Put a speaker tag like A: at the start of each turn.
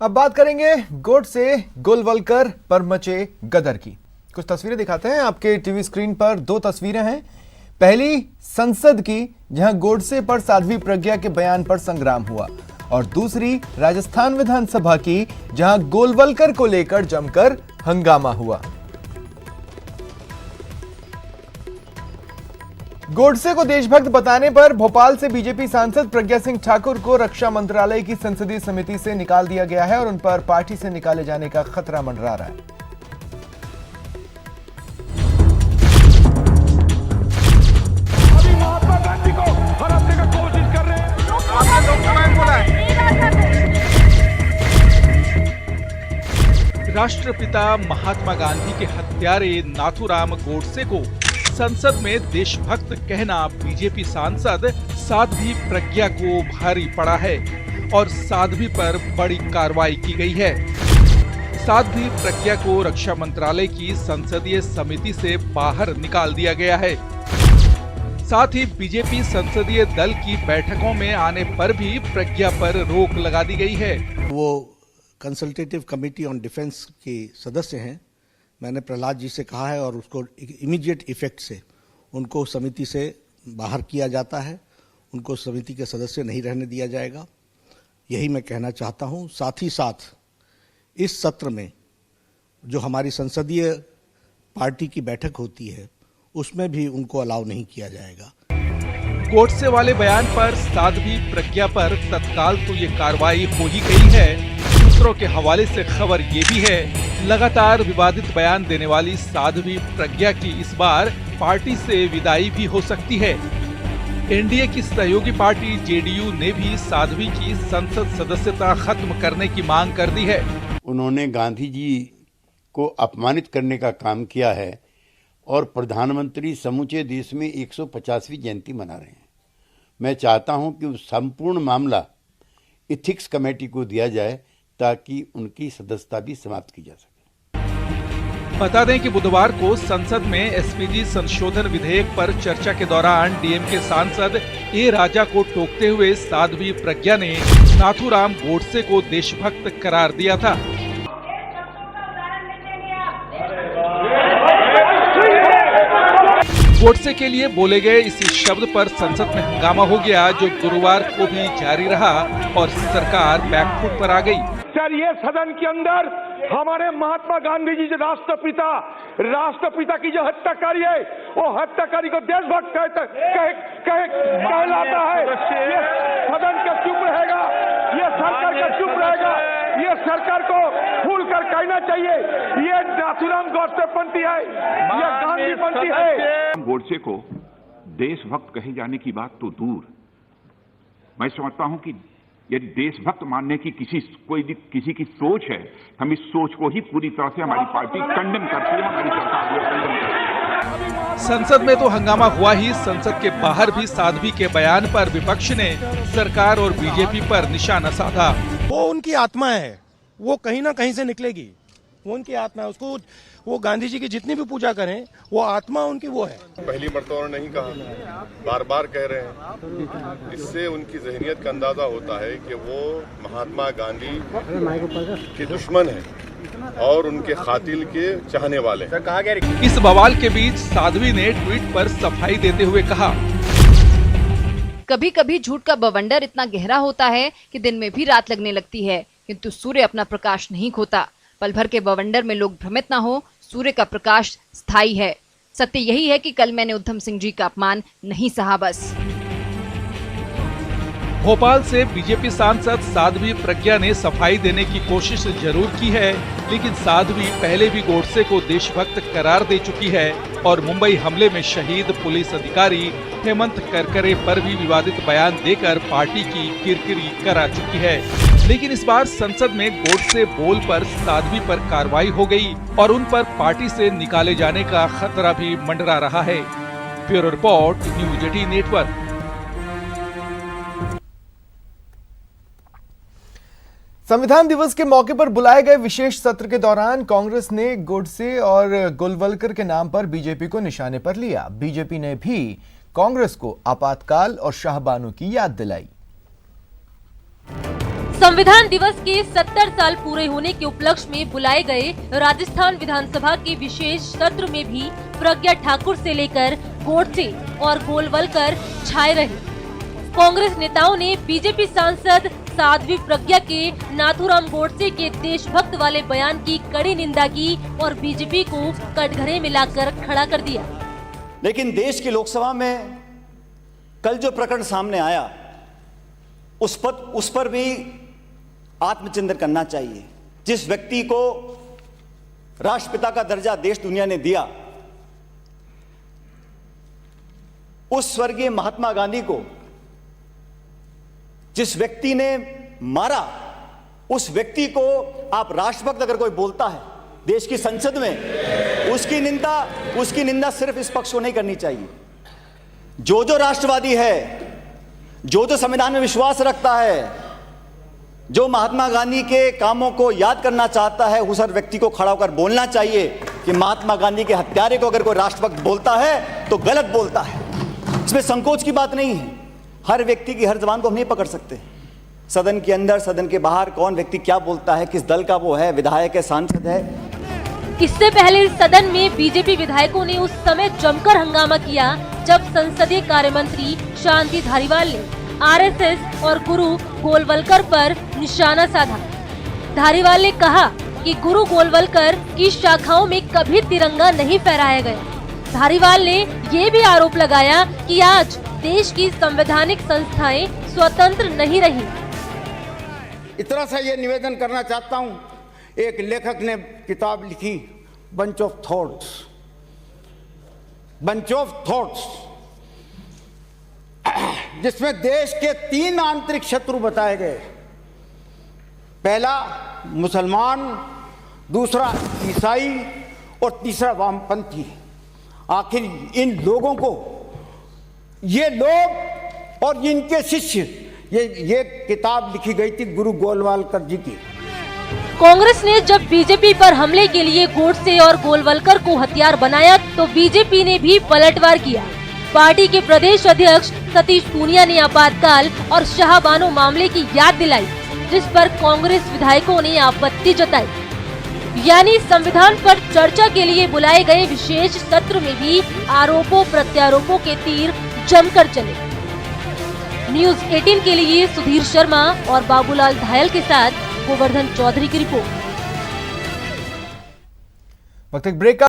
A: अब बात करेंगे गोडसे गोलवलकर पर मचे गदर की। कुछ तस्वीरें दिखाते हैं आपके टीवी स्क्रीन पर। दो तस्वीरें हैं। पहली संसद की, जहां गोडसे पर साध्वी प्रज्ञा के बयान पर संग्राम हुआ, और दूसरी राजस्थान विधानसभा की, जहां गोलवलकर को लेकर जमकर हंगामा हुआ। गोडसे को देशभक्त बताने पर भोपाल से बीजेपी सांसद प्रज्ञा सिंह ठाकुर को रक्षा मंत्रालय की संसदीय समिति से निकाल दिया गया है और उन पर पार्टी से निकाले जाने का खतरा मंडरा रहा है।
B: अभी महात्मा गांधी को हराने का कोशिश कर रहे हैं। आपने लोकसभा में बोला है।
C: राष्ट्रपिता महात्मा गांधी के हत्यारे नाथूराम गोडसे को संसद में देशभक्त कहना बीजेपी सांसद साध्वी प्रज्ञा को भारी पड़ा है और साध्वी पर बड़ी कार्रवाई की गई है। साध्वी प्रज्ञा को रक्षा मंत्रालय की संसदीय समिति से बाहर निकाल दिया गया है। साथ ही बीजेपी संसदीय दल की बैठकों में आने पर भी प्रज्ञा पर रोक लगा दी गई है।
D: वो कंसल्टेटिव कमेटी ऑन डिफेंस के सदस्य हैं। मैंने प्रहलाद जी से कहा है और उसको इमीडिएट इफेक्ट से उनको समिति से बाहर किया जाता है। उनको समिति के सदस्य नहीं रहने दिया जाएगा, यही मैं कहना चाहता हूं। साथ ही साथ इस सत्र में जो हमारी संसदीय पार्टी की बैठक होती है उसमें भी उनको अलाउ नहीं किया जाएगा।
C: गोडसे वाले बयान पर साध्वी प्रज्ञा पर तत्काल तो ये कार्रवाई हो ही गई है। सूत्रों के हवाले से खबर ये भी है, लगातार विवादित बयान देने वाली साध्वी प्रज्ञा की इस बार पार्टी से विदाई भी हो सकती है। एनडीए की सहयोगी पार्टी जेडीयू ने भी साध्वी की संसद सदस्यता खत्म करने की मांग कर दी है।
E: उन्होंने गांधी जी को अपमानित करने का काम किया है और प्रधानमंत्री समूचे देश में 150वीं जयंती मना रहे हैं। मैं चाहता हूं कि संपूर्ण मामला इथिक्स कमेटी को दिया जाए ताकि उनकी सदस्यता भी समाप्त की जा सके।
C: बता दें कि बुधवार को संसद में एसपीजी संशोधन विधेयक पर चर्चा के दौरान डीएमके सांसद ए राजा को टोकते हुए साध्वी प्रज्ञा ने नाथूराम गोडसे को देशभक्त करार दिया था। गोडसे के लिए बोले गए इसी शब्द पर संसद में हंगामा हो गया, जो गुरुवार को भी जारी रहा और सरकार बैकफुट पर आ गई।
B: सर, ये सदन के अंदर हमारे महात्मा गांधी जी जो राष्ट्रपिता की जो हत्याकारी है, वो हत्याकारी को देशभक्त कहलाता है। ये सदन का चुप रहेगा, ये सरकार का चुप रहेगा। ये सरकार को खुलकर कहना चाहिए, ये नाथूराम गोडसेपंथी है, ये गांधीपंथी है।
F: गोडसे को देशभक्त कहे जाने की बात तो दूर, मैं समझता हूं कि यदि देशभक्त मानने की किसी की सोच है, हम इस सोच को ही पूरी तरह से हमारी पार्टी कंडेम करती है, हमारी सरकार भी कंडेम करती है।
C: संसद में तो हंगामा हुआ ही, संसद के बाहर भी साध्वी के बयान पर विपक्ष ने सरकार और बीजेपी पर निशाना साधा।
G: वो उनकी आत्मा है, वो कहीं ना कहीं से निकलेगी। वो उनकी आत्मा है, उसको वो गांधी जी की जितनी भी पूजा करें, वो आत्मा उनकी वो है।
H: पहली मर्तबा नहीं कहा, बार बार कह रहे हैं। इससे उनकी ज़हनियत का अंदाजा होता है कि वो महात्मा गांधी के दुश्मन हैं और उनके कातिल के चाहने वाले हैं।
C: इस बवाल के बीच साध्वी ने ट्वीट पर सफाई देते हुए कहा,
I: कभी कभी झूठ का बवंडर इतना गहरा होता है कि दिन में भी रात लगने लगती है, किंतु सूर्य अपना प्रकाश नहीं खोता। पल भर के बवंडर में लोग भ्रमित ना हो, सूर्य का प्रकाश स्थायी है। सत्य यही है कि कल मैंने उद्धम सिंह जी का अपमान नहीं सहा। बस
C: भोपाल से बीजेपी सांसद साध्वी प्रज्ञा ने सफाई देने की कोशिश जरूर की है, लेकिन साध्वी पहले भी गोडसे को देशभक्त करार दे चुकी है और मुंबई हमले में शहीद पुलिस अधिकारी हेमंत करकरे पर भी विवादित बयान देकर पार्टी की किरकिरी करा चुकी है। लेकिन इस बार संसद में गोडसे बोल पर साध्वी पर कार्रवाई हो गई और उन पर पार्टी से निकाले जाने का खतरा भी मंडरा रहा है। Bureau report, news 18 network.
A: संविधान दिवस के मौके पर बुलाए गए विशेष सत्र के दौरान कांग्रेस ने गोडसे और गोलवलकर के नाम पर बीजेपी को निशाने पर लिया। बीजेपी ने भी कांग्रेस को आपातकाल और शाहबानो की याद दिलाई।
J: संविधान दिवस के 70 साल पूरे होने के उपलक्ष्य में बुलाए गए राजस्थान विधानसभा के विशेष सत्र में भी प्रज्ञा ठाकुर से लेकर गोडसे और गोलवलकर छाए रहे। कांग्रेस नेताओं ने बीजेपी सांसद साध्वी प्रज्ञा के नाथूराम गोडसे के देशभक्त वाले बयान की कड़ी निंदा की और बीजेपी को कटघरे में लाकर खड़ा कर दिया।
K: लेकिन देश की लोकसभा में कल जो प्रकरण सामने आया उस पर भी आत्मचिंतन करना चाहिए। जिस व्यक्ति को राष्ट्रपिता का दर्जा देश दुनिया ने दिया, उस स्वर्गीय महात्मा गांधी को जिस व्यक्ति ने मारा, उस व्यक्ति को आप राष्ट्रभक्त अगर कोई बोलता है देश की संसद में, उसकी निंदा सिर्फ इस पक्ष को नहीं करनी चाहिए। जो राष्ट्रवादी है, जो संविधान में विश्वास रखता है, जो महात्मा गांधी के कामों को याद करना चाहता है, उस हर व्यक्ति को खड़ा होकर बोलना चाहिए कि महात्मा गांधी के हत्यारे को अगर कोई राष्ट्रभक्त बोलता है तो गलत बोलता है। इसमें संकोच की बात नहीं है। हर व्यक्ति की हर जबान को हम नहीं पकड़ सकते। सदन के अंदर, सदन के बाहर कौन व्यक्ति क्या बोलता है, किस दल का वो है, विधायक है, सांसद है।
J: इससे पहले सदन में बीजेपी विधायकों ने उस समय जमकर हंगामा किया जब संसदीय कार्य मंत्री शांति धारीवाल ने आरएसएस और गुरु गोलवलकर पर निशाना साधा। धारीवाल ने कहा कि गुरु गोलवलकर की शाखाओं में कभी तिरंगा नहीं फहराया गया। धारीवाल ने ये भी आरोप लगाया कि आज देश की संवैधानिक संस्थाएं स्वतंत्र नहीं रही।
L: इतना सा ये निवेदन करना चाहता हूँ, एक लेखक ने किताब लिखी बंच ऑफ थॉट्स, जिसमें देश के 3 आंतरिक शत्रु बताए गए। पहला मुसलमान, दूसरा ईसाई और तीसरा वामपंथी। आखिर इन लोगों को, ये लोग और इनके शिष्य, ये किताब लिखी गई थी गुरु गोलवालकर जी की।
J: कांग्रेस ने जब बीजेपी पर हमले के लिए गोडसे और गोलवलकर को हथियार बनाया तो बीजेपी ने भी पलटवार किया। पार्टी के प्रदेश अध्यक्ष सतीश पूनिया ने आपातकाल और शाहबानो मामले की याद दिलाई, जिस पर कांग्रेस विधायकों ने आपत्ति जताई। यानी संविधान पर चर्चा के लिए बुलाए गए विशेष सत्र में भी आरोपों प्रत्यारोपों के तीर जमकर चले। न्यूज 18 के लिए सुधीर शर्मा और बाबूलाल धायल के साथ गोवर्धन चौधरी की रिपोर्ट।
A: वक्त एक ब्रेक का